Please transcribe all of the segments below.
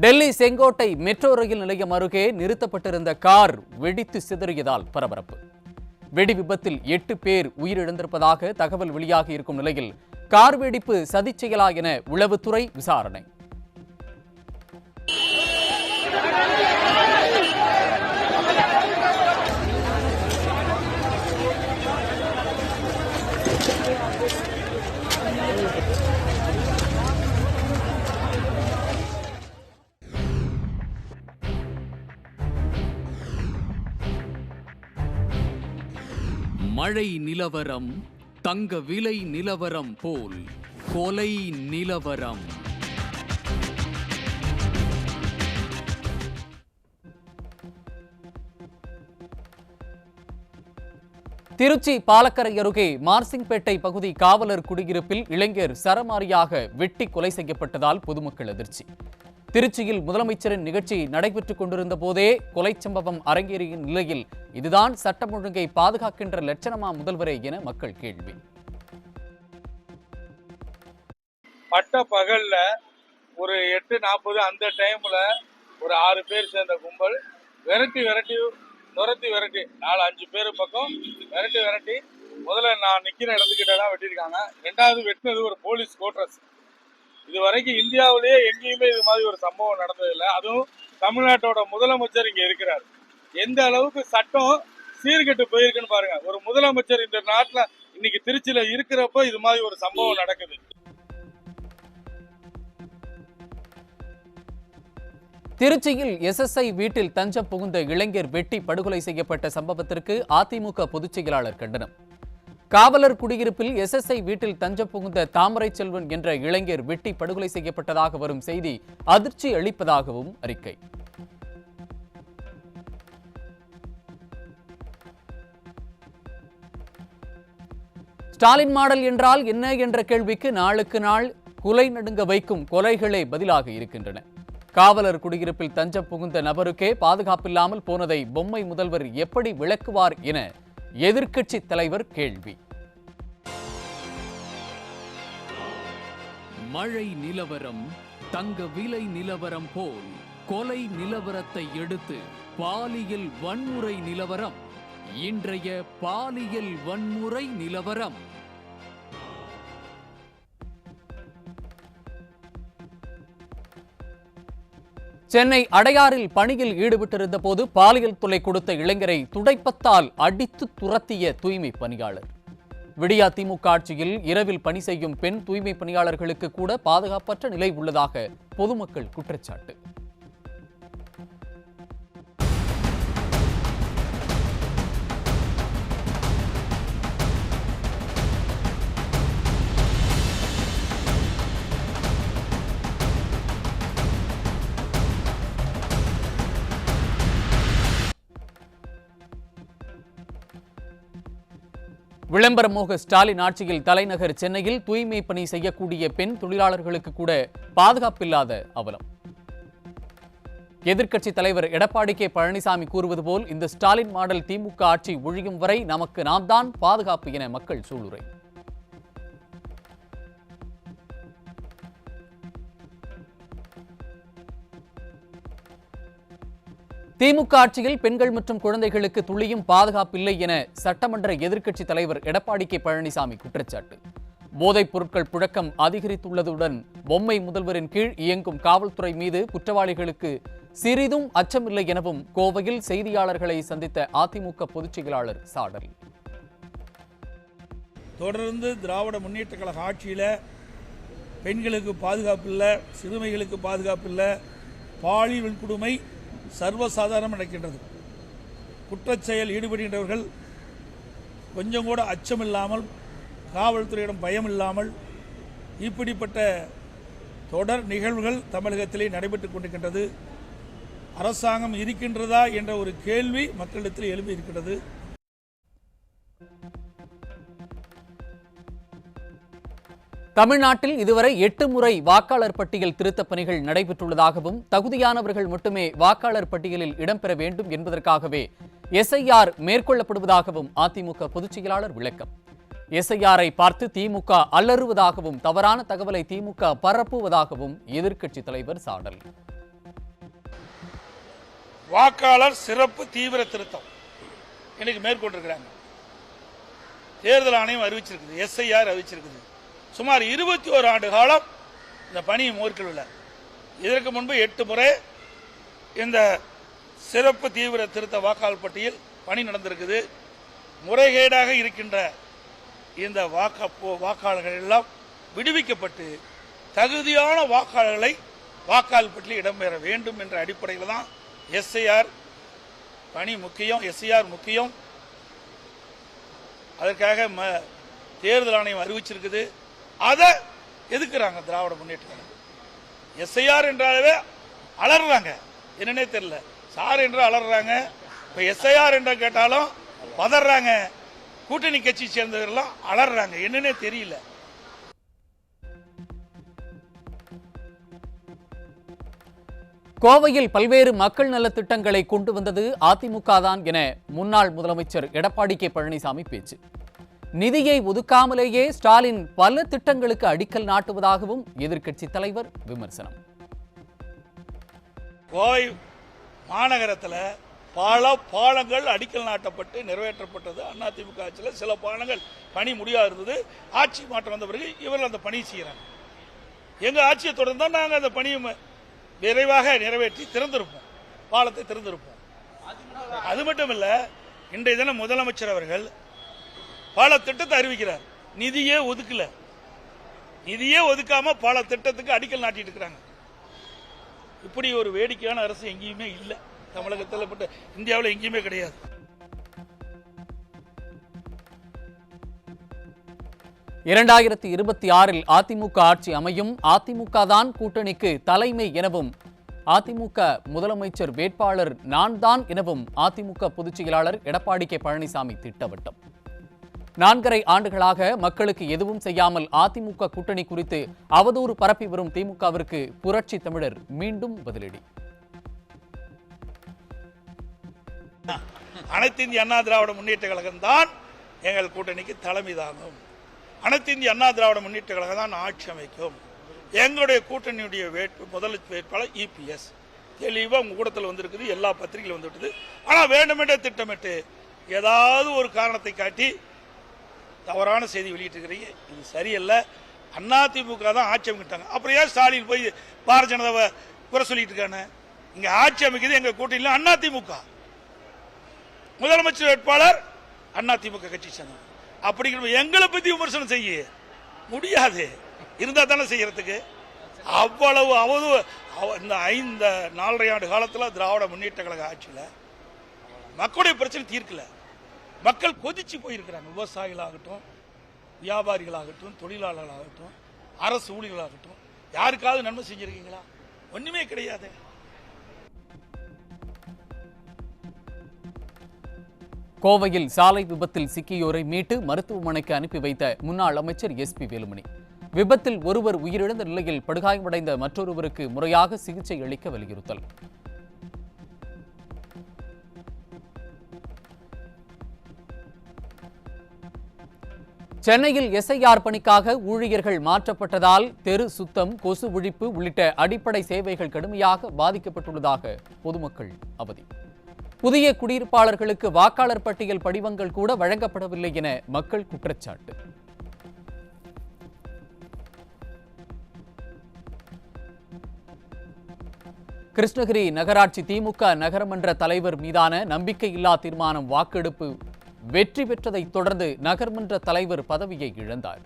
Delhi Sengottai metro rail நிலையம் அருகே நிறுத்தப்பட்டிருந்த car வெடித்து சிதறியதால் பரபரப்பு. வெடி விபத்தில் 8 பேர் உயிரிழந்திருப்பதாக தகவல் வெளியாகி இருக்கும் நிலையில் கார் வெடிப்பு சதிச் செயலா என உளவுத்துறை விசாரணை. மழை நிலவரம், தங்க விலை நிலவரம் போல் கொலை நிலவரம். திருச்சி பாலக்கரை அருகே மார்சிங்பேட்டை பகுதி காவலர் குடியிருப்பில் இளைஞர் சரமாரியாக வெட்டி கொலை செய்யப்பட்டதால் பொதுமக்கள் அதிர்ச்சி. திருச்சியில் முதலமைச்சரின் நிகழ்ச்சி நடைபெற்றுக் கொண்டிருந்த போதே கொலை சம்பவம் அரங்கேறிய நிலையில் இதுதான் சட்டம் ஒழுங்கை பாதுகாக்கின்ற லட்சணமா முதல்வரே என மக்கள் கேள்வி. பட்ட பகல்ல ஒரு 8:40 அந்த டைம்ல ஒரு 6 பேர் சேர்ந்த கும்பல் விரட்டி 4-5 பேர் பக்கம் விரட்டி முதல்ல நான் நிக்கிற இடத்துக்கிட்ட தான் வெட்டியிருக்காங்க. 2வது வெட்டினது ஒரு போலீஸ் கோட்ரஸ். இது வரைக்கும் இந்தியாவிலேயே எங்கேயுமே இது மாதிரி ஒரு சம்பவம் நடந்ததில்லை. அதுவும் தமிழ்நாட்டோட முதலமைச்சர் இங்க இருக்கிறார். எந்த அளவுக்கு சட்டம் சீர்கெட்டு போயிருக்குன்னு பாருங்க. ஒரு முதலமைச்சர் இந்த நாட்டுல இன்னைக்கு திருச்சியில இருக்கிறப்ப இது மாதிரி ஒரு சம்பவம் நடக்குது. திருச்சியில் எஸ்எஸ்ஐ வீட்டில் தஞ்சம் புகுந்த இளைஞர் வெட்டி படுகொலை செய்யப்பட்ட சம்பவத்திற்கு அதிமுக பொதுச் செயலாளர் கண்டனம். காவலர் குடியிருப்பில் எஸ்எஸ்ஐ வீட்டில் தஞ்சம் புகுந்த தாமரை செல்வன் என்ற இளைஞர் வெட்டி படுகொலை செய்யப்பட்டதாக வரும் செய்தி அதிர்ச்சி அளிப்பதாகவும் அறிக்கை. ஸ்டாலின் மாடல் என்றால் என்ன என்ற கேள்விக்கு நாளுக்கு நாள் குலை நடுங்க வைக்கும் கொலைகளே பதிலாக இருக்கின்றன. காவலர் குடியிருப்பில் தஞ்சம் புகுந்த நபருக்கே பாதுகாப்பில்லாமல் போனதை பொம்மை முதல்வர் எப்படி விளக்குவார் என எதிர்க்கட்சி தலைவர் கேள்வி. மழை நிலவரம், தங்க விலை நிலவரம் போல் கொலை நிலவரத்தை எடுத்து பாலியல் வன்முறை நிலவரம். இன்றைய பாலியல் வன்முறை நிலவரம். சென்னை அடையாறில் பணியில் ஈடுபட்டிருந்த போது பாலியல் தொல்லை கொடுத்த இளைஞரை துடைப்பத்தால் அடித்து துரத்திய தூய்மை பணியாளர். விடியா திமுக ஆட்சியில் இரவில் பணி செய்யும் பெண் தூய்மை பணியாளர்களுக்கு கூட பாதுகாப்பற்ற நிலை உள்ளதாக பொதுமக்கள் குற்றச்சாட்டு. விளம்பரமோக ஸ்டாலின் ஆட்சியில் தலைநகர் சென்னையில் தூய்மை பணி செய்யக்கூடிய பெண் தொழிலாளர்களுக்கு கூட பாதுகாப்பில்லாத அவலம். எதிர்க்கட்சி தலைவர் எடப்பாடி கே பழனிசாமி கூறுவது போல் இந்த ஸ்டாலின் மாடல் திமுக ஆட்சி ஒழியும் வரை நமக்கு நாம் தான் பாதுகாப்பு என மக்கள் சூளுரை. திமுக ஆட்சியில் பெண்கள் மற்றும் குழந்தைகளுக்கு துளியும் பாதுகாப்பில்லை என சட்டமன்ற எதிர்க்கட்சி தலைவர் எடப்பாடி கே பழனிசாமி குற்றச்சாட்டு. போதைப் பொருட்கள் புழக்கம் அதிகரித்துள்ளதுடன் பொம்மை முதல்வரின் கீழ் இயங்கும் காவல்துறை மீது குற்றவாளிகளுக்கு சிறிதும் அச்சமில்லை எனவும் கோவையில் செய்தியாளர்களை சந்தித்த அதிமுக பொதுச் செயலாளர் சாடல். தொடர்ந்து திராவிட முன்னேற்ற கழக ஆட்சியில் பெண்களுக்கு பாதுகாப்பில்லை, சிறுமிகளுக்கு பாதுகாப்பில்லை, பாலியல் வன்கொடுமை சர்வசாதாரணம் நடக்கின்றது. குற்றச்செயல் ஈடுபடுகின்றவர்கள் கொஞ்சம் கூட அச்சமில்லாமல், காவல்துறையிடம் பயம் இல்லாமல் இப்படிப்பட்ட தொடர் நிகழ்வுகள் தமிழகத்திலே நடைபெற்றுக் கொண்டிருக்கின்றது. அரசாங்கம் இருக்கின்றதா என்ற ஒரு கேள்வி மக்களிடத்தில் எழுப்பி இருக்கிறது. தமிழ்நாட்டில் இதுவரை 8 முறை வாக்காளர் பட்டியல் திருத்தப் பணிகள் நடைபெற்றுள்ளதாகவும் தகுதியானவர்கள் மட்டுமே வாக்காளர் பட்டியலில் இடம்பெற வேண்டும் என்பதற்காகவே எஸ்ஐஆர் மேற்கொள்ளப்படுவதாகவும் அதிமுக பொதுச் செயலாளர் விளக்கம். எஸ்ஐஆரை பார்த்து திமுக அலறுவதாகவும் தவறான தகவலை திமுக பரப்புவதாகவும் எதிர்க்கட்சித் தலைவர் சாடல். வாக்காளர் சிறப்பு தீவிர திருத்தம் இன்னைக்கு மேற்கொண்டிருக்கிறாங்க. தேர்தல் ஆணையம் அறிவிச்சிருக்குது, SIR அறிவிச்சிருக்குது. சுமார் 21 ஆண்டு காலம் இந்த பணியை மேற்கொள்ளல. இதற்கு முன்பு 8 முறை இந்த சிறப்பு தீவிர திருத்த வாக்காளர் பட்டியல் பணி நடந்திருக்குது. முறைகேடாக இருக்கின்ற இந்த வாக்காளர்கள் எல்லாம் விடுவிக்கப்பட்டு தகுதியான வாக்காளர்களை வாக்காளர் பட்டியலில் இடம்பெற வேண்டும் என்ற அடிப்படையில் தான் SIR பணி முக்கியம், SIR முக்கியம். அதற்காக தேர்தல் ஆணையம் அறிவிச்சிருக்குது. அதை எதுக்குறாங்க திராவிட முன்னேற்ற கழகம். SIR என்றாலே அலறாங்க, என்னன்னே தெரியல. சார் என்று அலறாங்க, இப்ப SIR என்ற கேட்டாலும் பதறாங்க. கூட்டணி கட்சி சேர்ந்தவர்கள் அலறாங்க, என்னன்னே தெரியல. கோவையில் பல்வேறு மக்கள் நல திட்டங்களை கொண்டு வந்தது அதிமுக தான் என முன்னாள் முதலமைச்சர் எடப்பாடி கே பழனிசாமி பேச்சு. நிதியை ஒதுக்காமலேயே ஸ்டாலின் பல திட்டங்களுக்கு அடிக்கல் நாட்டுவதாகவும் எதிர்க்கட்சி தலைவர் விமர்சனம். கோவை மாநகரத்தில் பல பாலங்கள் அடிக்கல் நாட்டப்பட்டு நிறைவேற்றப்பட்டது. அதிமுக ஆட்சியில் சில பாலங்கள் பணி முடியாது இருந்தது. ஆட்சி மாற்றம் வந்த பிறகு இவர்கள் அந்த பணி செய்கிறாங்க. எங்க ஆட்சியை தொடர்ந்தா நாங்கள் அந்த பணியை விரைவாக நிறைவேற்றி திறந்திருப்போம், பாலத்தை திறந்திருப்போம். அது மட்டும் இல்ல, இன்றைய தினம் முதலமைச்சர் அவர்கள் பல திட்டத்தை அறிவிக்கிறார். நிதியே ஒதுக்கல, நிதியே ஒதுக்காம பல திட்டத்துக்கு அடிக்கல் நாட்டிட்டு இருக்கிறாங்க. இப்படி ஒரு வேடிக்கையான அரசு எங்கேயுமே இல்லை, தமிழகத்தில் இந்தியாவில் எங்கேயுமே கிடையாது. இரண்டாயிரத்தி 26 அதிமுக ஆட்சி அமையும், அதிமுக தான் கூட்டணிக்கு தலைமை எனவும் அதிமுக முதலமைச்சர் வேட்பாளர் நான் தான் எனவும் அதிமுக பொதுச் செயலாளர் எடப்பாடி கே பழனிசாமி திட்டவட்டம். 4.5 ஆண்டுகளாக மக்களுக்கு எதுவும் செய்யாமல் அதிமுக கூட்டணி குறித்து அவதூறு பரப்பி வரும் திமுகவிற்கு புரட்சி தமிழர் மீண்டும் பதிலடி. அனைத்து இந்திய அண்ணா திராவிட முன்னேற்ற கழகம் தான் எங்கள் கூட்டணிக்கு தலைமை தாங்கும். அனைத்து இந்திய அண்ணா திராவிட முன்னேற்ற கழகம் தான் ஆட்சி அமைக்கும். எங்களுடைய கூட்டணியுடைய முதல் வேட்பாளர் EPS தெளிவாக உங்க கூட்டத்தில் வந்திருக்குது, எல்லா பத்திரிகைகளும் வந்துவிட்டது. ஆனால் வேண்டுமென்றே திட்டமிட்டு ஏதாவது ஒரு காரணத்தை காட்டி தவறான செய்தி வெளியிட்டிருக்கிறீங்க. இது சரியல்ல. அதிமுக தான் ஆட்சி அமைக்கிட்டாங்க, அப்புறம் ஏன் ஸ்டாலின் போய் பாரதிய ஜனதாவை குறை சொல்லிட்டு இருக்காங்க? இங்க ஆட்சி அமைக்கிறது எங்க கூட்டணியில் அதிமுக, முதலமைச்சர் வேட்பாளர் அதிமுக கட்சி சேர்ந்தவங்க. அப்படிங்கிற எங்களை பத்தி விமர்சனம் செய்ய முடியாது, இருந்தா தானே செய்யறதுக்கு. அவ்வளவு இந்த 4.5 ஆண்டு காலத்தில் திராவிட முன்னேற்ற கழக ஆட்சியில் மக்களுடைய பிரச்சனை தீர்க்கல. மக்கள் கொதிச்சு போயிருக்கிறாங்க. விவசாயிகளாகட்டும், வியாபாரிகளாகட்டும், தொழிலாளர்களாகட்டும், அரசு ஊழியர்களாகட்டும், யாருக்காவது நன்மை செஞ்சிருக்கீங்களா? ஒண்ணுமே கிடையாது. கோவையில் சாலை விபத்தில் சிக்கியோரை மீட்டு மருத்துவமனைக்கு அனுப்பி வைத்த முன்னாள் அமைச்சர் SP வேலுமணி. விபத்தில் ஒருவர் உயிரிழந்த நிலையில் படுகாயமடைந்த மற்றொருவருக்கு முறையாக சிகிச்சை அளிக்க வலியுறுத்தல். சென்னையில் SIR பணிக்காக ஊழியர்கள் மாற்றப்பட்டதால் தெரு சுத்தம், கொசு ஒழிப்பு உள்ளிட்ட அடிப்படை சேவைகள் கடுமையாக பாதிக்கப்பட்டுள்ளதாக பொதுமக்கள் அவதி. புதிய குடியிருப்பாளர்களுக்கு வாக்காளர் பட்டியல் படிவங்கள் கூட வழங்கப்படவில்லை என மக்கள் குற்றச்சாட்டு. கிருஷ்ணகிரி நகராட்சி திமுக நகரமன்ற தலைவர் மீதான நம்பிக்கையில்லா தீர்மானம் வாக்கெடுப்பு வெற்றி பெற்றதைத் தொடர்ந்து நகர்மன்ற தலைவர் பதவியை இழந்தார்.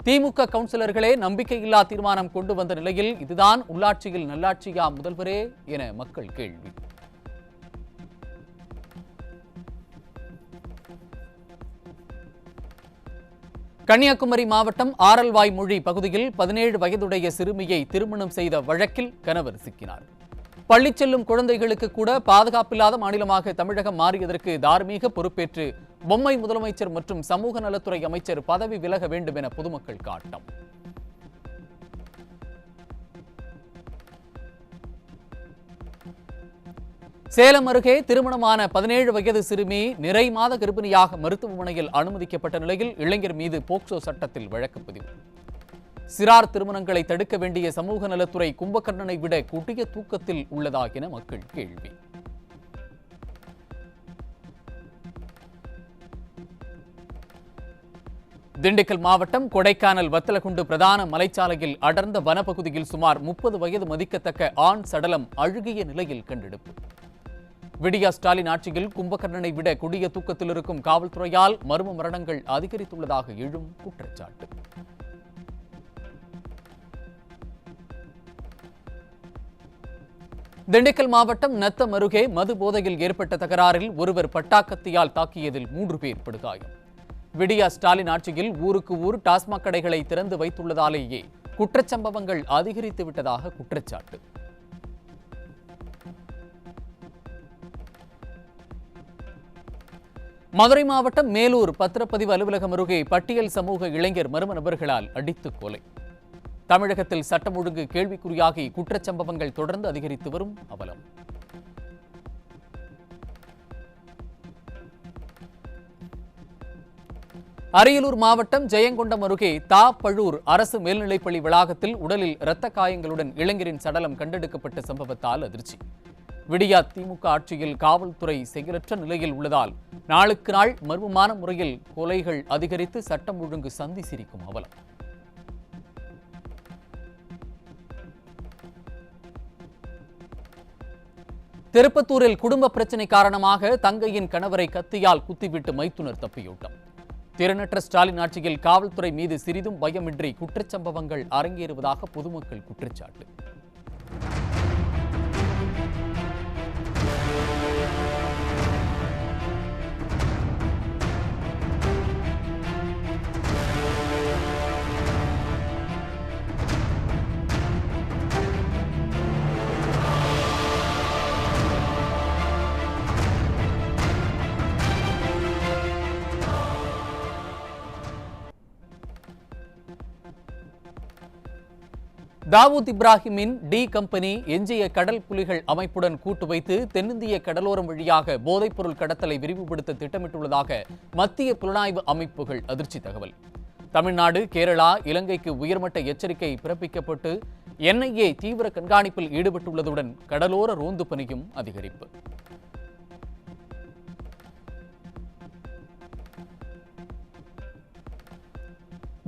திமுக கவுன்சிலர்களே நம்பிக்கையில்லா தீர்மானம் கொண்டு வந்த நிலையில் இதுதான் உள்ளாட்சியில் நல்லாட்சியா முதல்வரே என மக்கள் கேள்வி. கன்னியாகுமரி மாவட்டம் ஆரல்வாய்மொழி பகுதியில் 17 வயதுடைய சிறுமியை திருமணம் செய்த வழக்கில் கணவர் சிக்கினார். பள்ளி செல்லும் குழந்தைகளுக்கு கூட பாதுகாப்பில்லாத மாநிலமாக தமிழகம் மாறியதற்கு தார்மீக பொறுப்பேற்று பொம்மை முதலமைச்சர் மற்றும் சமூக நலத்துறை அமைச்சர் பதவி விலக வேண்டும் என பொதுமக்கள் காட்டம். சேலம் அருகே திருமணமான 17 வயது சிறுமி நிறை மாத கர்ப்பிணியாக மருத்துவமனையில் அனுமதிக்கப்பட்ட நிலையில் இளைஞர் மீது போக்சோ சட்டத்தில் வழக்கு பதிவு. சிறார் திருமணங்களை தடுக்க வேண்டிய சமூக நலத்துறை கும்பகர்ணனை விட கொடிய தூக்கத்தில் உள்ளதா என மக்கள் கேள்வி. திண்டுக்கல் மாவட்டம் கொடைக்கானல் வத்தலகுண்டு பிரதான மலைச்சாலையில் அடர்ந்த வனப்பகுதியில் சுமார் 30 வயது மதிக்கத்தக்க ஆண் சடலம் அழுகிய நிலையில் கண்டெடுப்பு. விடியா ஸ்டாலின் ஆட்சியில் கும்பகர்ணனை விட கொடிய தூக்கத்தில் இருக்கும் காவல்துறையால் மர்ம மரணங்கள் அதிகரித்துள்ளதாக எழும் குற்றச்சாட்டு. திண்டுக்கல் மாவட்டம் நத்தம் அருகே மது போதையில் ஏற்பட்ட தகராறில் ஒருவர் பட்டாக்கத்தியால் தாக்கியதில் 3 பேர் படுகாயம். விடியா ஸ்டாலின் ஆட்சியில் ஊருக்கு ஊர் டாஸ்மாக் கடைகளை திறந்து வைத்துள்ளதாலேயே குற்றச்சம்பவங்கள் அதிகரித்து விட்டதாக குற்றச்சாட்டு. மதுரை மாவட்டம் மேலூர் பத்திரப்பதிவு அலுவலகம் அருகே பட்டியல் சமூக இளைஞர் மர்ம நபர்களால் அடித்து கொலை. தமிழகத்தில் சட்டம் ஒழுங்கு கேள்விக்குறியாகி குற்றச்சம்பவங்கள் தொடர்ந்து அதிகரித்து வரும் அவலம். அரியலூர் மாவட்டம் ஜெயங்கொண்டம் அருகே தாப்பழூர் அரசு மேல்நிலைப்பள்ளி வளாகத்தில் உடலில் இரத்த காயங்களுடன் இளைஞரின் சடலம் கண்டெடுக்கப்பட்ட சம்பவத்தால் அதிர்ச்சி. விடியா திமுக ஆட்சியில் காவல்துறை செயலற்ற நிலையில் உள்ளதால் நாளுக்கு நாள் மர்மமான முறையில் கொலைகள் அதிகரித்து சட்டம் ஒழுங்கு சந்தி சிரிக்கும் அவலம். திருப்பத்தூரில் குடும்ப பிரச்சினை காரணமாக தங்கையின் கணவரை கத்தியால் குத்திவிட்டு மைத்துனர் தப்பியோட்டம். திறனற்ற ஸ்டாலின் ஆட்சியில் காவல்துறை மீது சிறிதும் பயமின்றி குற்றச்சம்பவங்கள் அரங்கேறுவதாக பொதுமக்கள் குற்றச்சாட்டு. தாவூத் இப்ராஹிமின் டி கம்பெனி எஞ்சிய கடல் புலிகள் அமைப்புடன் கூட்டு வைத்து தென்னிந்திய கடலோரம் வழியாக போதைப்பொருள் கடத்தலை விரிவுபடுத்த திட்டமிட்டுள்ளதாக மத்திய புலனாய்வு அமைப்புகள் அதிர்ச்சி தகவல். தமிழ்நாடு, கேரளா, இலங்கைக்கு உயர்மட்ட எச்சரிக்கை பிறப்பிக்கப்பட்டு NIA தீவிர கண்காணிப்பில் ஈடுபட்டுள்ளதுடன் கடலோர ரோந்து பணியும் அதிகரிப்பு.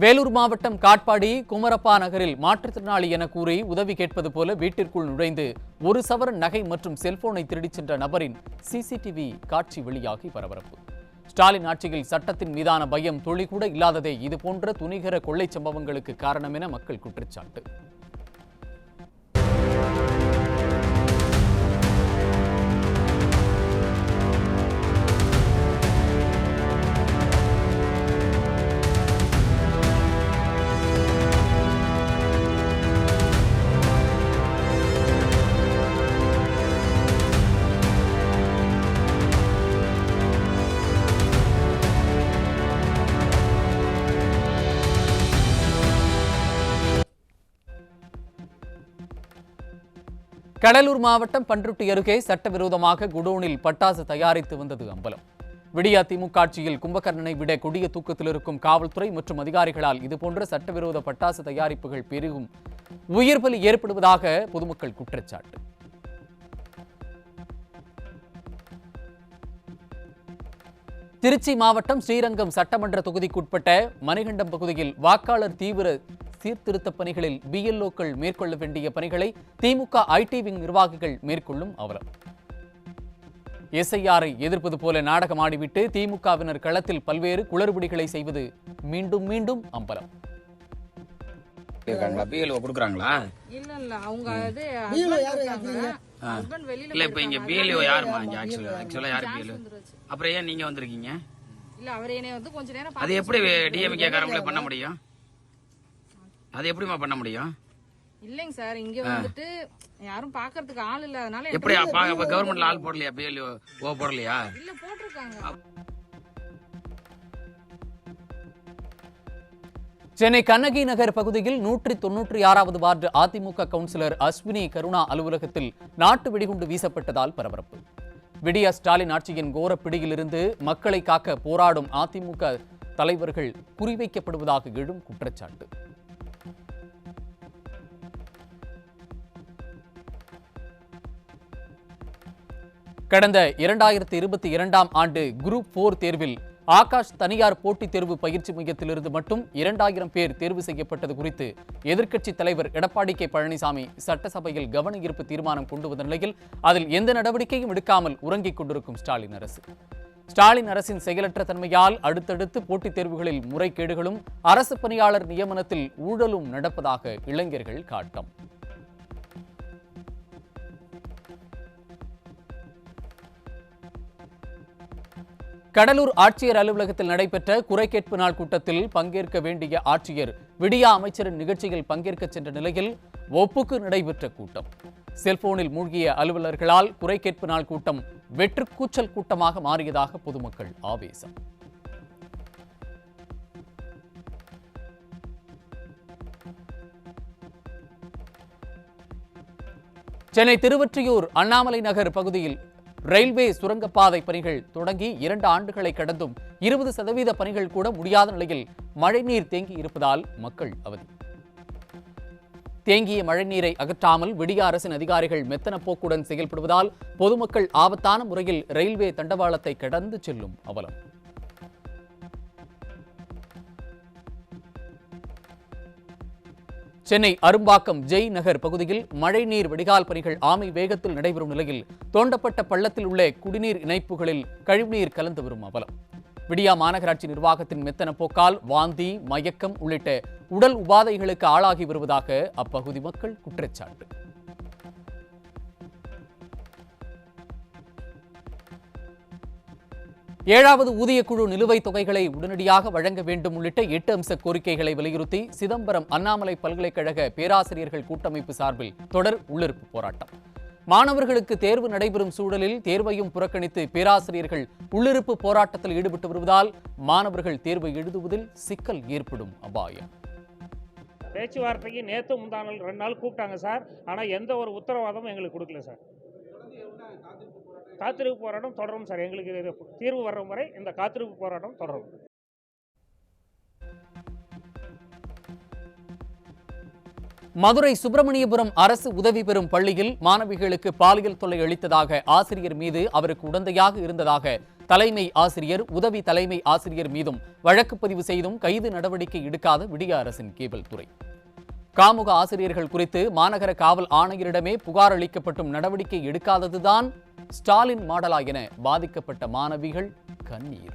வேலூர் மாவட்டம் காட்பாடி குமரப்பா நகரில் மாற்றுத்திறனாளி என கூறி உதவி கேட்பது போல வீட்டிற்குள் நுழைந்து 1 சவரன் நகை மற்றும் செல்போனை திருடிச் சென்ற நபரின் CCTV காட்சி வெளியாகி பரபரப்பு. ஸ்டாலின் ஆட்சியில் சட்டத்தின் மீதான பயம் துளி கூட இல்லாததே இதுபோன்ற துணிகர கொள்ளை சம்பவங்களுக்கு காரணம் என மக்கள் குற்றச்சாட்டு. கடலூர் மாவட்டம் பன்ருட்டி அருகே சட்டவிரோதமாக குடோனில் பட்டாசு தயாரித்து வந்தது அம்பலம். விடியா திமுக ஆட்சியில் கும்பகர்ணனை விட கொடிய தூக்கத்தில் இருக்கும் காவல்துறை மற்றும் அதிகாரிகளால் இதுபோன்ற சட்டவிரோத பட்டாசு தயாரிப்புகள் பெருகும் உயிர் பலி ஏற்படுவதாக பொதுமக்கள் குற்றச்சாட்டு. திருச்சி மாவட்டம் ஸ்ரீரங்கம் சட்டமன்ற தொகுதிக்குட்பட்ட மணிகண்டம் பகுதியில் வாக்காளர் தீவிர சீர்திருத்த பணிகளில் BLOக்கள் மேற்கொள்ள வேண்டிய பணிகளை திமுக IT விங் நிர்வாகிகள் மேற்கொள்ளும் அவலம். SIR-ஐ எதிர்ப்பது போல நாடகமாடிவிட்டு திமுகவினர் களத்தில் பல்வேறு குளறுபடிகளை செய்வது மீண்டும் மீண்டும் அம்பலம். BLO கொடுக்குறாங்களா? இல்ல அவங்க அது ஹஸ்பண்ட் வெளியில இல்ல இப்ப இங்க BLO யாருமா இங்க ஆக்சுவலா யாரு BLO? அப்புறம் ஏன் நீங்க வந்திருக்கீங்க? இல்ல அவர் என்னைய வந்து கொஞ்ச நேரம் அது எப்படி DMK காரங்களே பண்ண முடியும்? அது எப்படிமா பண்ண முடியும்? இல்லைங்க சார், இங்க வந்துட்டு யாரும் பாக்குறதுக்கு ஆள் இல்ல, அதனால எப்படி கவர்மெண்ட்ல ஆள் போடலையா? BLO போடலையா? இல்ல போட்டிருக்காங்க. சென்னை கண்ணகி நகர் பகுதியில் 196வது வார்டு அதிமுக கவுன்சிலர் அஸ்வினி கருணா அலுவலகத்தில் நாட்டு வெடிகுண்டு வீசப்பட்டதால் பரபரப்பு. விடியா ஸ்டாலின் ஆட்சியின் கோர பிடியிலிருந்து மக்களை காக்க போராடும் அதிமுக தலைவர்கள் குறிவைக்கப்படுவதாக எழும் குற்றச்சாட்டு. கடந்த 2022ஆம் ஆண்டு குரூப் 4 தேர்வில் ஆகாஷ் தனியார் போட்டித் தேர்வு பயிற்சி மையத்திலிருந்து மட்டும் 2000 பேர் தேர்வு செய்யப்பட்டது குறித்து எதிர்க்கட்சித் தலைவர் எடப்பாடி கே பழனிசாமி சட்டசபையில் கவன ஈர்ப்பு தீர்மானம் கொண்டு வந்த நிலையில் அதில் எந்த நடவடிக்கையும் எடுக்காமல் உறங்கிக் கொண்டிருக்கும் ஸ்டாலின் அரசு. ஸ்டாலின் அரசின் செயலற்ற தன்மையால் அடுத்தடுத்து போட்டித் தேர்வுகளில் முறைகேடுகளும் அரசு பணியாளர் நியமனத்தில் ஊழலும் நடப்பதாக இளைஞர்கள் காட்டம். கடலூர் ஆட்சியர் அலுவலகத்தில் நடைபெற்ற குறை கேட்பு நாள் கூட்டத்தில் பங்கேற்க வேண்டிய ஆட்சியர் விடியா அமைச்சரின் நிகழ்ச்சியில் பங்கேற்க சென்ற நிலையில் ஒப்புக்கு நடைபெற்ற கூட்டம். செல்போனில் மூழ்கிய அலுவலர்களால் குறை கேட்பு நாள் கூட்டம் வெற்றுக்கூச்சல் கூட்டமாக மாறியதாக பொதுமக்கள் ஆவேசம். சென்னை திருவொற்றியூர் அண்ணாமலை நகர் பகுதியில் ரயில்வே சுரங்கப்பாதை பணிகள் தொடங்கி 2 ஆண்டுகளை கடந்தும் 20% பணிகள் கூட முடியாத நிலையில் மழைநீர் தேங்கி இருப்பதால் மக்கள் அவதி. தேங்கிய மழைநீரை அகற்றாமல் விடிய அரசின் அதிகாரிகள் மெத்தன போக்குடன் செயல்படுவதால் பொதுமக்கள் ஆபத்தான முறையில் ரயில்வே தண்டவாளத்தை கடந்து செல்லும் அவலம். சென்னை அரும்பாக்கம் ஜெய் நகர் பகுதியில் மழைநீர் வடிகால் பணிகள் ஆமை வேகத்தில் நடைபெறும் நிலையில் தோண்டப்பட்ட பள்ளத்தில் உள்ள குடிநீர் இணைப்புகளில் கழிவுநீர் கலந்து வரும் அவலம். விடியா மாநகராட்சி நிர்வாகத்தின் மெத்தன போக்கால் வாந்தி, மயக்கம் உள்ளிட்ட உடல் உபாதைகளுக்கு ஆளாகி வருவதாக அப்பகுதி மக்கள் குற்றச்சாட்டு. ஏழாவது ஊதியக்குழு நிலுவைத் தொகைகளை உடனடியாக வழங்க வேண்டும் உள்ளிட்ட 8 அம்ச கோரிக்கைகளை வலியுறுத்தி சிதம்பரம் அண்ணாமலை பல்கலைக்கழக பேராசிரியர்கள் கூட்டமைப்பு சார்பில் தொடர் உள்ளிருப்பு போராட்டம். மாணவர்களுக்கு தேர்வு நடைபெறும் சூழலில் தேர்வையும் புறக்கணித்து பேராசிரியர்கள் உள்ளிருப்பு போராட்டத்தில் ஈடுபட்டு வருவதால் மாணவர்கள் தேர்வை எழுதுவதில் சிக்கல் ஏற்படும் அபாயம். பேச்சுவார்த்தைக்கு நேற்று முந்தானால் 2 நாள் கூப்பிட்டாங்க சார். ஆனால் எந்த ஒரு உத்தரவாதமும் எங்களுக்கு கொடுக்கல சார். காத்திருப்பு போராட்டம் தொடரும் சார். எங்களுக்கு தீர்வு வரும் வரை இந்த காத்திருப்பு போராட்டம் தொடரும். மதுரை சுப்பிரமணியபுரம் அரசு உதவி பெறும் பள்ளியில் மாணவிகளுக்கு பாலியல் தொல்லை அளித்ததாக ஆசிரியர் மீது அவருக்கு உடந்தையாக இருந்ததாக தலைமை ஆசிரியர், உதவி தலைமை ஆசிரியர் மீதும் வழக்கு பதிவு செய்தும் கைது நடவடிக்கை எடுக்காத விடிய அரசின் கேபிள் துறை. காமுக ஆசிரியர்கள் குறித்து மாநகர காவல் ஆணையரிடமே புகார் அளிக்கப்பட்டும் நடவடிக்கை எடுக்காததுதான் ஸ்டாலின் மாடலா என பாதிக்கப்பட்ட மாணவிகள் கண்ணீர்.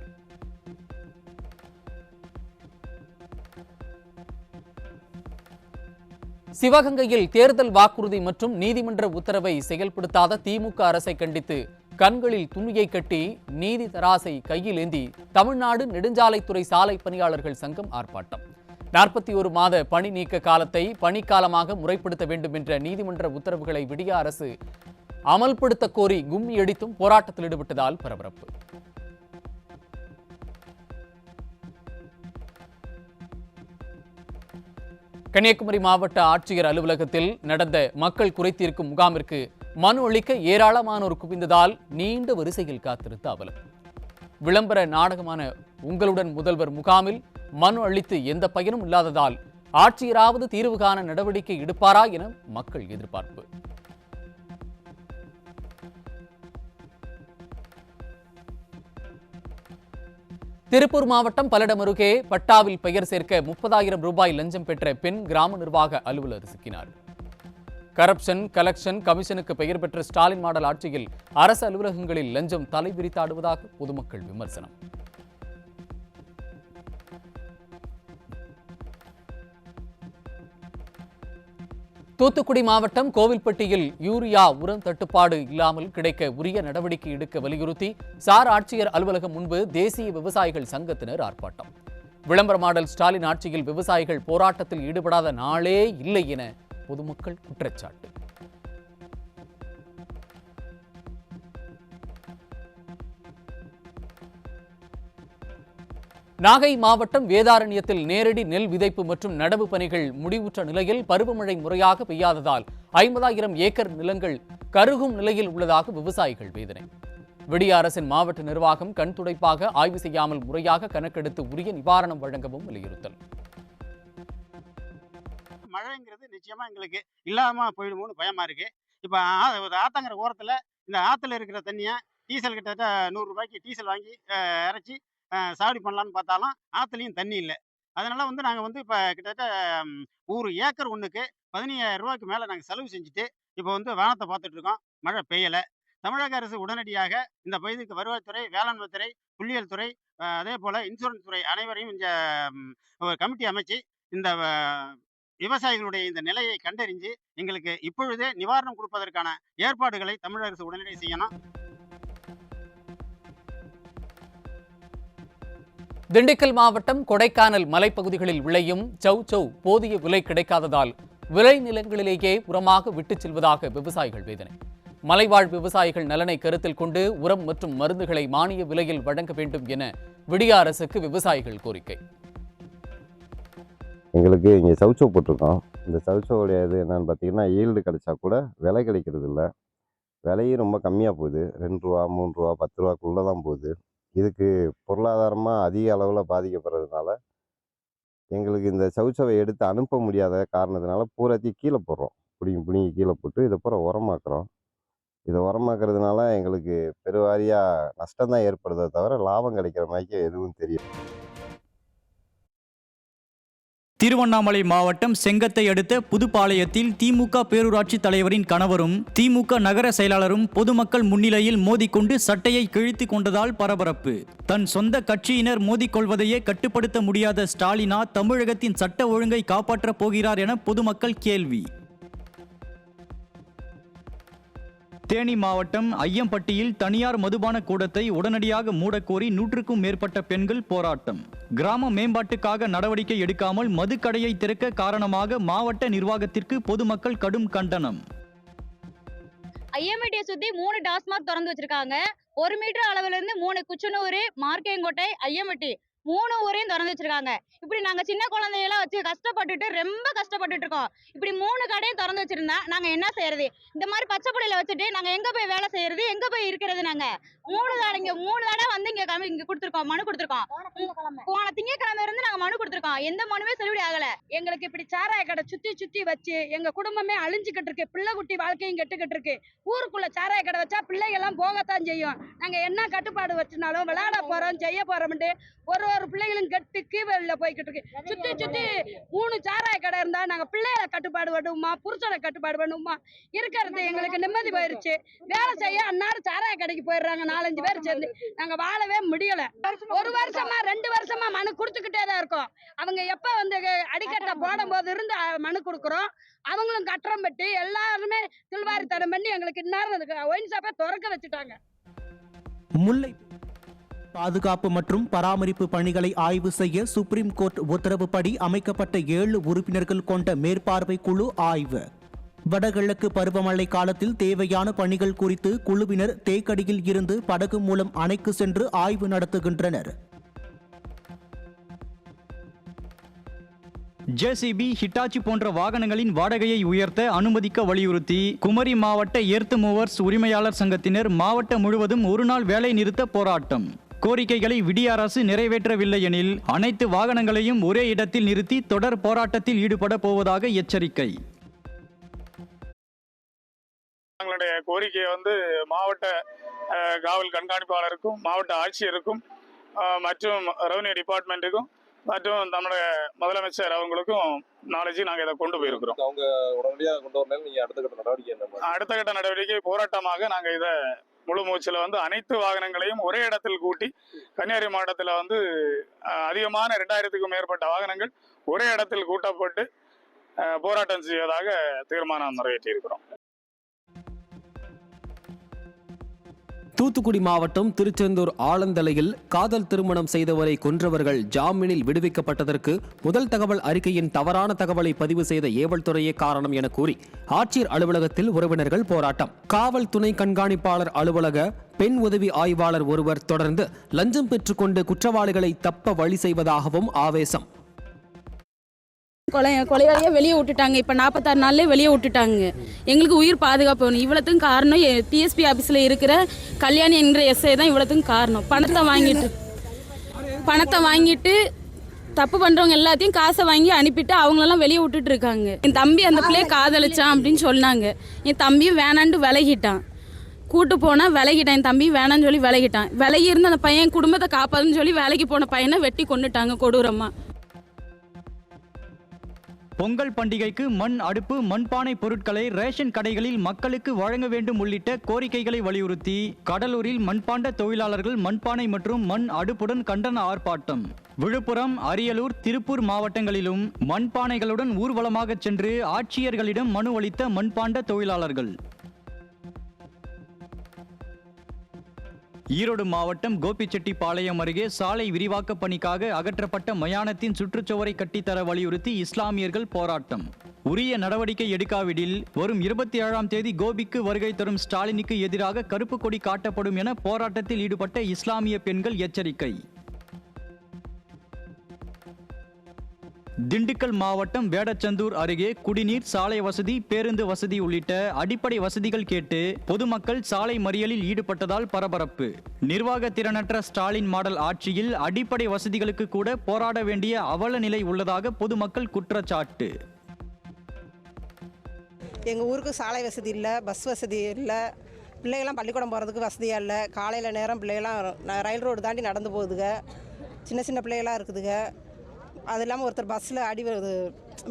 சிவகங்கையில் தேர்தல் வாக்குறுதி மற்றும் நீதிமன்ற உத்தரவை செயல்படுத்தாத திமுக அரசை கண்டித்து கண்களில் துணியை கட்டி நீதி தராசை கையில் ஏந்தி தமிழ்நாடு நெடுஞ்சாலைத்துறை சாலை பணியாளர்கள் சங்கம் ஆர்ப்பாட்டம். 41 மாத பணி நீக்க காலத்தை பணிக்காலமாக முறைப்படுத்த வேண்டும் என்ற நீதிமன்ற உத்தரவுகளை விடிய அரசு அமல்படுத்த கோரி கும்மி அடித்தும் போராட்டத்தில் ஈடுபட்டதால் பரபரப்பு. கன்னியாகுமரி மாவட்ட ஆட்சியர் அலுவலகத்தில் நடந்த மக்கள் குறைதீர்க்கும் முகாமிற்கு மனு அளிக்க ஏராளமானோர் குவிந்ததால் நீண்ட வரிசையில் காத்திருந்த அவலம். விளம்பர நாடகமான உங்களுடன் முதல்வர் முகாமில் மனு அளித்து எந்த பயனும் இல்லாததால் ஆட்சியராவது தீர்வு காண நடவடிக்கை எடுப்பாரா என மக்கள் எதிர்பார்ப்பு. திருப்பூர் மாவட்டம் பல்லடம் அருகே பட்டாவில் பெயர் சேர்க்க 30,000 ரூபாய் லஞ்சம் பெற்ற பெண் கிராம நிர்வாக அலுவலர் சிக்கினார். கரப்ஷன் கலெக்ஷன் கமிஷனுக்கு பெயர் பெற்ற ஸ்டாலின் மாடல் ஆட்சியில் அரசு அலுவலகங்களில் லஞ்சம் தலைவிரித்தாடுவதாக பொதுமக்கள் விமர்சனம். தூத்துக்குடி மாவட்டம் கோவில்பட்டியில் யூரியா உரம் தட்டுப்பாடு இல்லாமல் கிடைக்க உரிய நடவடிக்கை எடுக்க வலியுறுத்தி சார் ஆட்சியர் அலுவலகம் முன்பு தேசிய விவசாயிகள் சங்கத்தினர் ஆர்ப்பாட்டம். விளம்பர மாடல் ஸ்டாலின் ஆட்சியில் விவசாயிகள் போராட்டத்தில் ஈடுபடாத நாளே இல்லை என பொதுமக்கள் குற்றச்சாட்டு. நாகை மாவட்டம் வேதாரண்யத்தில் நேரடி நெல் விதைப்பு மற்றும் நடவு பணிகள் முடிவுற்ற நிலையில் பருவமழை முறையாக பெய்யாததால் 50,000 ஏக்கர் நிலங்கள் கருகும் நிலையில் உள்ளதாக விவசாயிகள் வேதனை. விடிய அரசின் மாவட்ட நிர்வாகம் கண்துடைப்பாக ஆய்வு செய்யாமல் முறையாக கணக்கெடுத்து உரிய நிவாரணம் வழங்கவும் வலியுறுத்தல். மழைங்கிறது நிச்சயமா எங்களுக்கு இல்லாம போயிடுமோன்னு பயமா இருக்கு. இப்ப ஆத்தங்கர ஓரத்துல இந்த ஆத்துல இருக்கிற தண்ணியை டீசல் கிட்டத்தட்ட 100 ரூபாய்க்கு டீசல் வாங்கி இறைச்சி சாகுபடி பண்ணலான்னு பார்த்தாலும் ஆற்றுலையும் தண்ணி இல்லை. அதனால் வந்து நாங்கள் வந்து இப்போ கிட்டத்தட்ட ஒரு ஏக்கர் ஒன்றுக்கு 15,000 ரூபாய்க்கு மேலே நாங்கள் செலவு செஞ்சுட்டு இப்போ வந்து வானத்தை பார்த்துட்டு இருக்கோம். மழை பெய்யலை. தமிழக அரசு உடனடியாக இந்த பகுதிக்கு வருவாய்த்துறை, வேளாண்மை துறை, புள்ளியியல் துறை, அதே போல் இன்சூரன்ஸ் துறை அனைவரையும் இந்த ஒரு கமிட்டி அமைச்சு இந்த விவசாயிகளுடைய இந்த நிலையை கண்டறிஞ்சு எங்களுக்கு இப்பொழுதே நிவாரணம் கொடுப்பதற்கான ஏற்பாடுகளை தமிழக அரசு உடனடியாக செய்யணும். திண்டுக்கல் மாவட்டம் கொடைக்கானல் மலைப்பகுதிகளில் விளையும் சௌ போதிய விலை கிடைக்காததால் விளைநிலங்களிலேயே உரமாக விட்டுச் செல்வதாக விவசாயிகள் வேதனை. மலைவாழ் விவசாயிகள் நலனை கருத்தில் கொண்டு உரம் மற்றும் மருந்துகளை மானிய விலையில் வழங்க வேண்டும் என விடிய அரசுக்கு விவசாயிகள் கோரிக்கை. எங்களுக்கு இங்கே சவுச்சோ போட்டிருக்கோம். இந்த சவுச்சோடைய இது என்னன்னு பார்த்தீங்கன்னா, ஈல்டு கிடைச்சா கூட விலை கிடைக்கிறது இல்லை. விலையும் ரொம்ப கம்மியாக போகுது. 2 ரூபா, 3 ரூபா, 10 ரூபாக்குள்ளே தான் போகுது. இதுக்கு பொருளாதாரமாக அதிக அளவில் பாதிக்கப்படுறதுனால எங்களுக்கு இந்த சவுச்சோவை எடுத்து அனுப்ப முடியாத காரணத்தினால பூராத்தையும் கீழே போடுறோம். பிடுங்கி கீழே போட்டு இதை பூரா உரமாக்குறோம். இதை உரமாக்குறதுனால எங்களுக்கு பெருவாரியாக நஷ்டம் தான் ஏற்படுதே தவிர லாபம் கிடைக்கிற மாதிரி எதுவும் தெரியும். திருவண்ணாமலை மாவட்டம் செங்கத்தை அடுத்த புதுப்பாளையத்தில் திமுக பேரூராட்சி தலைவரின் கணவரும் திமுக நகர செயலாளரும் பொதுமக்கள் முன்னிலையில் மோதிக்கொண்டு சட்டையை கிழித்து கொண்டதால் பரபரப்பு. தன் சொந்த கட்சியினர் மோதிக்கொள்வதையே கட்டுப்படுத்த முடியாத ஸ்டாலினா தமிழகத்தின் சட்ட ஒழுங்கை காப்பாற்றப் போகிறார் என பொதுமக்கள் கேள்வி. தேனி மாவட்டம் ஐயம்பட்டியில் தனியார் மதுபான கூடத்தை உடனடியாக மூடக்கோரி 100க்கும் மேற்பட்ட பெண்கள் போராட்டம். கிராம மேம்பாட்டுக்காக நடவடிக்கை எடுக்காமல் மதுக்கடையை திறக்க காரணமாக மாவட்ட நிர்வாகத்திற்கு பொதுமக்கள் கடும் கண்டனம். ஐயம்பட்டியை சுத்தி 3 டாஸ்மாக் திறந்து வச்சிருக்காங்க. 1 மீட்டர் அளவுல இருந்து 3 குச்சனூர், மார்க்கேங்கோட்டை, ஐயம்பட்டி 3 ஊரையும் திறந்து வச்சிருக்காங்க. இப்படி நாங்க சின்ன குழந்தையெல்லாம் வச்சு கஷ்டப்பட்டுட்டு ரொம்ப கஷ்டப்பட்டுட்டு இருக்கோம். இப்படி 3 கடையும் திறந்து வச்சிருந்தா நாங்க என்ன செய்யறது? இந்த மாதிரி பச்சை புள்ளையில வச்சுட்டு நாங்க எங்க போய் வேலை செய்யறது? எங்க போய் இருக்கிறது? நாங்க 3 தடவை வந்து இங்க கொடுத்துருக்கோம், மனு கொடுத்துருக்கோம். போன திங்கட்கிழமை இருந்து நாங்க மனு கொடுத்துருக்கோம். எந்த மனுவே செல்லுபடி ஆகல. எங்களுக்கு இப்படி சாராய கடை சுத்தி வச்சு எங்க குடும்பமே அழிஞ்சுக்கிட்டு இருக்கு. பிள்ளை குட்டி வாழ்க்கையும் கெட்டுக்கிட்டு இருக்கு. ஊருக்குள்ள சாராய கடை வச்சா பிள்ளைகள் எல்லாம் போகத்தான் செய்யும். நாங்க என்ன கட்டுப்பாடு வச்சுனாலும் விளையாட போறோம், செய்ய போறோம்ட்டு ஒரு பிள்ளைகளும் கெட்டு கீழ போய்கிட்டு இருக்கு. சுத்தி 3 சாராய கடை இருந்தா நாங்க பிள்ளைகளை கட்டுப்பாடு பண்ணுவோமா, புருஷனை கட்டுப்பாடு பண்ணுவோமா? இருக்கிறது எங்களுக்கு நிம்மதி போயிருச்சு. வேலை செய்ய அன்னாரும் சாராய கடைக்கு போயிடுறாங்க. 4-5 பேர் சேர்ந்து நாங்க வாழவே முடியல. 1 வருஷமா 2 வருஷமா மனு கொடுத்துக்கிட்டே தான் இருக்கோம். அவங்க எப்ப வந்து அடிக்கட்டை போடும் போது இருந்து மனு கொடுக்குறோம். அவங்களும் கட்டணம் பெட்டி எல்லாருமே தில்வாரித்தனம் பண்ணி எங்களுக்கு இந்நேரம் ஒயின் ஷாப்பை திறக்க வச்சுட்டாங்க. முல்லை பாதுகாப்பு மற்றும் பராமரிப்பு பணிகளை ஆய்வு செய்ய சுப்ரீம் கோர்ட் உத்தரவுப்படி அமைக்கப்பட்ட 7 உறுப்பினர்கள் கொண்ட மேற்பார்வை குழு ஆய்வு. வடகிழக்கு பருவமழை காலத்தில் தேவையான பணிகள் குறித்து குழுவினர் தேக்கடியில் இருந்து படகு மூலம் அணைக்கு சென்று ஆய்வு நடத்துகின்றனர். ஜேசிபி, ஹிட்டாச்சி போன்ற வாகனங்களின் வாடகையை உயர்த்த அனுமதிக்க வலியுறுத்தி குமரி மாவட்ட எர்த் மூவர்ஸ் உரிமையாளர் சங்கத்தினர் மாவட்டம் முழுவதும் 1 நாள் வேலை நிறுத்த போராட்டம். கோரிக்கைகளை விடிய அரசு நிறைவேற்றவில்லை எனில் அனைத்து வாகனங்களையும் ஒரே இடத்தில் நிறுத்தி தொடர் போராட்டத்தில் ஈடுபட போவதாக எச்சரிக்கை. எங்களுடைய கோரிக்கையை வந்து மாவட்ட காவல் கண்காணிப்பாளருக்கும், மாவட்ட ஆட்சியருக்கும் மற்றும் ரெவன்யூ டிபார்ட்மெண்ட்டுக்கும் மற்றும் நம்முடைய முதலமைச்சர் அவங்களுக்கும் நாலேஜ் நாங்கள் இதை கொண்டு போயிருக்கிறோம். அவங்க உடனடியாக கொண்டு வரணும். நீங்க அடுத்த கட்ட நடவடிக்கை என்ன? அடுத்த கட்ட நடவடிக்கை போராட்டமாக நாங்கள் இதை முழு மூச்சில் வந்து அனைத்து வாகனங்களையும் ஒரே இடத்தில் கூட்டி, கன்னியாகுமரி மாவட்டத்தில் வந்து அதிகமான 2000க்கும் மேற்பட்ட வாகனங்கள் ஒரே இடத்தில் கூட்டப்பட்டு போராட்டம் செய்வதாக தீர்மானம் நிறைவேற்றியிருக்கிறோம். தூத்துக்குடி மாவட்டம் திருச்செந்தூர் ஆலந்தலையில் காதல் திருமணம் செய்தவரை கொன்றவர்கள் ஜாமீனில் விடுவிக்கப்பட்டதற்கு முதல் தகவல் அறிக்கையின் தவறான தகவலை பதிவு செய்த ஏவல்துறையே காரணம் என கூறி ஆட்சியர் அலுவலகத்தில் உறவினர்கள் போராட்டம். காவல் துணை கண்காணிப்பாளர் அலுவலக பெண் உதவி ஆய்வாளர் ஒருவர் தொடர்ந்து லஞ்சம் பெற்றுக்கொண்டு குற்றவாளிகளை தப்ப வழி செய்வதாகவும் ஆவேசம். கொலையாளியே வெளியே விட்டுட்டாங்க. இப்போ 46 நாள்லேயே வெளியே விட்டுட்டாங்க. எங்களுக்கு உயிர் பாதுகாப்பு வேணும். இவ்வளோத்துக்கும் காரணம் டிஎஸ்பி ஆஃபீஸில் இருக்கிற கல்யாணி என்கிற எஸ்ஐ தான் இவ்வளோத்துக்கும் காரணம். பணத்தை வாங்கிட்டு தப்பு பண்ணுறவங்க எல்லாத்தையும் காசை வாங்கி அனுப்பிட்டு அவங்களெல்லாம் வெளியே விட்டுட்டு இருக்காங்க. என் தம்பி அந்த பிள்ளையை காதலிச்சான் அப்படின்னு சொன்னாங்க. என் தம்பியும் வேணாண்டு விலகிட்டான். கூட்டு போனால் விலகிட்டான். என் தம்பி வேணான்னு சொல்லி விலகிட்டான். விலகி இருந்து அந்த பையன் குடும்பத்தை காப்பாதுன்னு சொல்லி வேலைக்கு போன பையனை வெட்டி கொண்டுட்டாங்க கொடூரமாக. பொங்கல் பண்டிகைக்கு மண் அடுப்பு மண்பானை பொருட்களை ரேஷன் கடைகளில் மக்களுக்கு வழங்க வேண்டும் உள்ளிட்ட கோரிக்கைகளை வலியுறுத்தி கடலூரில் மண்பாண்ட தொழிலாளர்கள் மண்பானை மற்றும் மண் அடுப்புடன் கண்டன ஆர்ப்பாட்டம். விழுப்புரம், அரியலூர், திருப்பூர் மாவட்டங்களிலும் மண்பானைகளுடன் ஊர்வலமாக சென்று ஆட்சியர்களிடம் மனு அளித்த மண்பாண்ட தொழிலாளர்கள். ஈரோடு மாவட்டம் கோபிச்செட்டிப்பாளையம் அருகே சாலை விரிவாக்க பணிக்காக அகற்றப்பட்ட மயானத்தின் சுற்றுச்சுவரை கட்டித்தர வலியுறுத்தி இஸ்லாமியர்கள் போராட்டம். உரிய நடவடிக்கை எடுக்காவிடில் வரும் 27ஆம் தேதி கோபிக்கு வருகை தரும் ஸ்டாலினுக்கு எதிராக கருப்பு கொடி காட்டப்படும் என போராட்டத்தில் ஈடுபட்ட இஸ்லாமிய பெண்கள் எச்சரிக்கை. திண்டுக்கல் மாவட்டம் வேடச்சந்தூர் அருகே குடிநீர், சாலை வசதி, பேருந்து வசதி உள்ளிட்ட அடிப்படை வசதிகள் கேட்டு பொதுமக்கள் சாலை மறியலில் ஈடுபட்டதால் பரபரப்பு. நிர்வாக திறனற்ற ஸ்டாலின் மாடல் ஆட்சியில் அடிப்படை வசதிகளுக்கு கூட போராட வேண்டிய அவல நிலை உள்ளதாக பொதுமக்கள் குற்றச்சாட்டு. எங்கள் ஊருக்கு சாலை வசதி இல்லை, பஸ் வசதி இல்லை, பிள்ளைகள்லாம் பள்ளிக்கூடம் போகிறதுக்கு வசதியாக இல்லை. காலையில் நேரம் பிள்ளைகள்லாம் ரயில் ரோடு தாண்டி நடந்து போகுதுங்க, சின்ன சின்ன பிள்ளைகளாக இருக்குதுங்க. அது இல்லாமல் ஒருத்தர் பஸ்ஸில்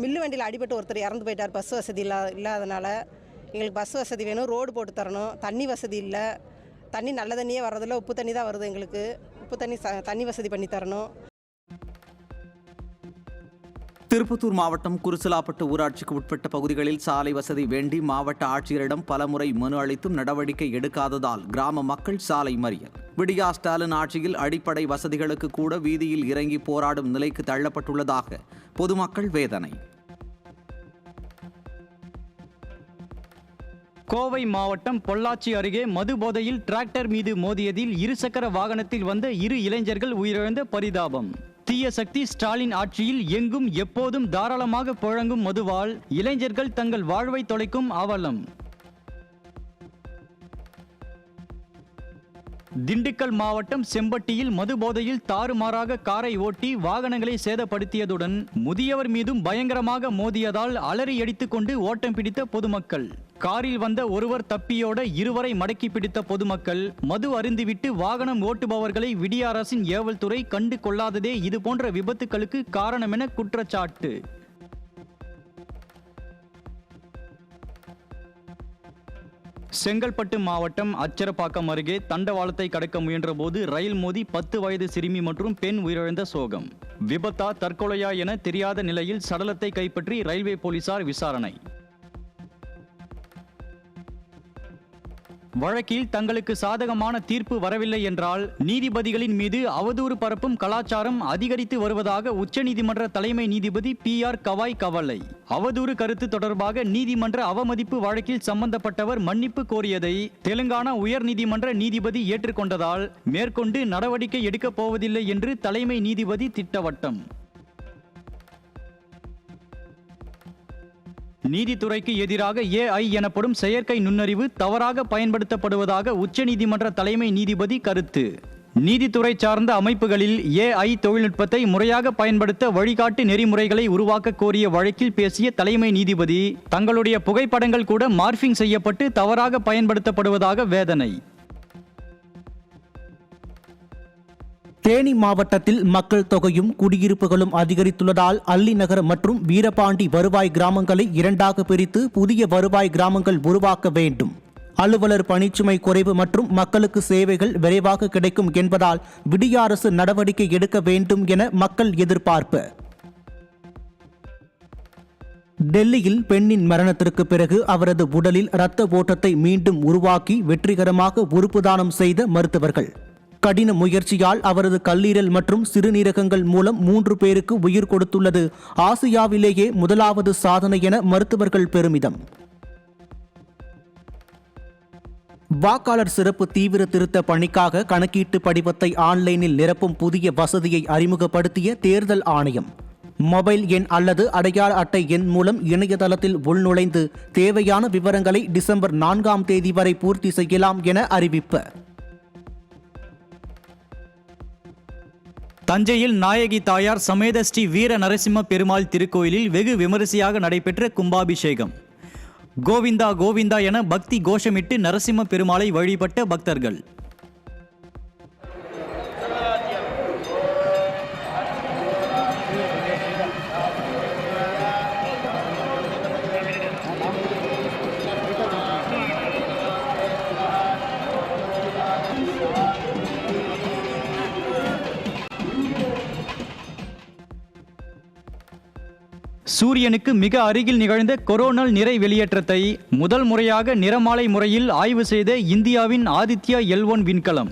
மில்லு வண்டியில் அடிபட்டு ஒருத்தர் இறந்து போயிட்டார். பஸ் வசதி இல்லாதனால எங்களுக்கு பஸ் வசதி வேணும், ரோடு போட்டு தரணும். தண்ணி வசதி இல்லை, தண்ணி நல்ல தண்ணியே வர்றதில்ல, உப்பு தண்ணி தான் வருது. எங்களுக்கு உப்பு தண்ணி வசதி பண்ணி தரணும். திருப்பத்தூர் மாவட்டம் குருசலாப்பட்டு ஊராட்சிக்கு உட்பட்ட பகுதிகளில் சாலை வசதி வேண்டி மாவட்ட ஆட்சியரிடம் பலமுறை மனு அளித்தும் நடவடிக்கை எடுக்காததால் கிராம மக்கள் சாலை மறியல். விடியா ஸ்டாலின் ஆட்சியில் அடிப்படை வசதிகளுக்கு கூட வீதியில் இறங்கி போராடும் நிலைக்கு தள்ளப்பட்டுள்ளதாக பொதுமக்கள் வேதனை. கோவை மாவட்டம் பொள்ளாச்சி அருகே மது போதையில் டிராக்டர் மீது மோதியதில் இருசக்கர வாகனத்தில் வந்த 2 இளைஞர்கள் உயிரிழந்த பரிதாபம். தீய சக்தி ஸ்டாலின் ஆட்சியில் எங்கும் எப்போதும் தாராளமாக புழங்கும் மதுவால் இளைஞர்கள் தங்கள் வாழ்வை தொலைக்கும் அவலம். திண்டுக்கல் மாவட்டம் செம்பட்டியில் மது போதையில் தாறுமாறாக காரை ஓட்டி வாகனங்களை சேதப்படுத்தியதுடன் முதியவர் மீதும் பயங்கரமாக மோதியதால் அலறி அடித்துக் கொண்டு ஓட்டம் பிடித்த பொதுமக்கள். காரில் வந்த ஒருவர் தப்பியோட 2 மடக்கி பிடித்த பொதுமக்கள் மது அருந்திவிட்டு வாகனம் ஓட்டுபவர்களை விடிய அரசின் ஏவல் துறை கண்டு கொள்ளாததே இதுபோன்ற விபத்துகளுக்கு காரணம் என குற்றச்சாட்டு. செங்கல்பட்டு மாவட்டம் அச்சரப்பாக்கம் அருகே தண்டவாளத்தை கடக்க முயன்றபோது ரயில் மோதி 10 வயது சிறுமி மற்றும் பெண் உயிரிழந்த சோகம். விபத்தா தற்கொலையா என தெரியாத நிலையில் சடலத்தை கைப்பற்றி ரயில்வே போலீசார் விசாரணை. வழக்கில் தங்களுக்கு சாதகமான தீர்ப்பு வரவில்லை என்றால் நீதிபதிகளின் மீது அவதூறு பரப்பும் கலாச்சாரம் அதிகரித்து வருவதாக உச்சநீதிமன்ற தலைமை நீதிபதி PR கவாய் கவலை. அவதூறு கருத்து தொடர்பாக நீதிமன்ற அவமதிப்பு வழக்கில் சம்பந்தப்பட்டவர் மன்னிப்பு கோரியதை தெலுங்கானா உயர்நீதிமன்ற நீதிபதி ஏற்றுக்கொண்டதால் மேற்கொண்டு நடவடிக்கை எடுக்கப் போவதில்லை என்று தலைமை நீதிபதி திட்டவட்டம். நீதித்துறைக்கு எதிராக AI எனப்படும் செயற்கை நுண்ணறிவு தவறாக பயன்படுத்தப்படுவதாக உச்சநீதிமன்ற தலைமை நீதிபதி கருத்து. நீதித்துறை சார்ந்த அமைப்புகளில் AI தொழில்நுட்பத்தை முறையாக பயன்படுத்த வழிகாட்டு நெறிமுறைகளை உருவாக்க கோரிய வழக்கில் பேசிய தலைமை நீதிபதி தங்களுடைய புகைப்படங்கள் கூட மார்பிங் செய்யப்பட்டு தவறாக பயன்படுத்தப்படுவதாக வேதனை. தேனி மாவட்டத்தில் மக்கள் தொகையும் குடியிருப்புகளும் அதிகரித்துள்ளதால் அல்லிநகர் மற்றும் வீரபாண்டி வருவாய் கிராமங்களை 2ஆக பிரித்து புதிய வருவாய் கிராமங்கள் உருவாக்க வேண்டும். அலுவலர் பணிச்சுமை குறைவு மற்றும் மக்களுக்கு சேவைகள் விரைவாக கிடைக்கும் என்பதால் விடிய அரசு நடவடிக்கை எடுக்க வேண்டும் என மக்கள் எதிர்பார்ப்பு. டெல்லியில் பெண்ணின் மரணத்திற்கு பிறகு அவரது உடலில் இரத்த ஓட்டத்தை மீண்டும் உருவாக்கி வெற்றிகரமாக உறுப்பு தானம் செய்த மருத்துவர்கள். கடின முயற்சியால் அவரது கல்லீரல் மற்றும் சிறுநீரகங்கள் மூலம் 3 பேருக்கு உயிர் கொடுத்துள்ளது ஆசியாவிலேயே முதலாவது சாதனை என மருத்துவர்கள் பெருமிதம். வாக்காளர் சிறப்பு தீவிர திருத்த பணிக்காக கணக்கீட்டு படிவத்தை ஆன்லைனில் நிரப்பும் புதிய வசதியை அறிமுகப்படுத்திய தேர்தல் ஆணையம். மொபைல் எண் அல்லது அடையாள அட்டை எண் மூலம் இணையதளத்தில் உள்நுழைந்து தேவையான விவரங்களை டிசம்பர் 4ஆம் தேதி வரை பூர்த்தி செய்யலாம் என அறிவிப்பு. தஞ்சையில் நாயகி தாயார் சமேத ஸ்ரீ வீர நரசிம்ம பெருமாள் திருக்கோயிலில் வெகு விமரிசையாக நடைபெற்ற கும்பாபிஷேகம். கோவிந்தா கோவிந்தா என பக்தி கோஷமிட்டு நரசிம்ம பெருமாளை வழிபட்ட பக்தர்கள். சூரியனுக்கு மிக அருகில் நிகழ்ந்த கொரோனல் நிறை வெளியேற்றத்தை முதல் முறையாக நிறமாலை முறையில் ஆய்வு செய்த இந்தியாவின் ஆதித்யா L1 விண்கலம்.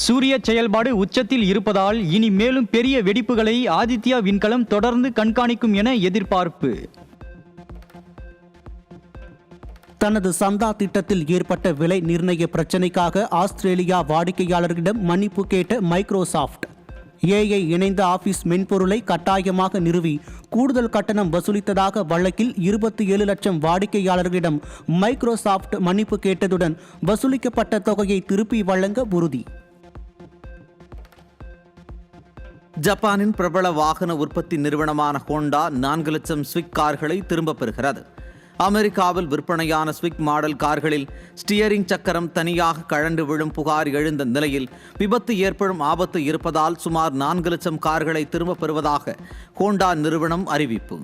சூரிய செயல்பாடு உச்சத்தில் இருப்பதால் இனி மேலும் பெரிய வெடிப்புகளை ஆதித்யா விண்கலம் தொடர்ந்து கண்காணிக்கும் என எதிர்பார்ப்பு. தனது சந்தா திட்டத்தில் ஏற்பட்ட விலை நிர்ணய பிரச்சினைக்காக ஆஸ்திரேலியா வாடிக்கையாளர்களிடம் மன்னிப்பு கேட்ட மைக்ரோசாஃப்ட். ஏஐ இணைந்த ஆபீஸ் மென்பொருளை கட்டாயமாக நிறுவி கூடுதல் கட்டணம் வசூலித்ததாக வழக்கில் 27 லட்சம் வாடிக்கையாளர்களிடம் மைக்ரோசாஃப்ட் மன்னிப்பு கேட்டதுடன் வசூலிக்கப்பட்ட தொகையை திருப்பி வழங்க உறுதி. ஜப்பானின் பிரபல வாகன உற்பத்தி நிறுவனமான ஹோண்டா 4 லட்சம் ஸ்விக் கார்களை திரும்பப் பெறுகிறது. அமெரிக்காவில் விற்பனையான ஸ்விக் மாடல் கார்களில் ஸ்டியரிங் சக்கரம் தனியாக கழண்டு விழும் புகார் எழுந்த நிலையில் விபத்து ஏற்படும் ஆபத்து இருப்பதால் சுமார் 4 லட்சம் கார்களை திரும்பப் பெறுவதாக ஹோண்டா நிறுவனம் அறிவிப்பு.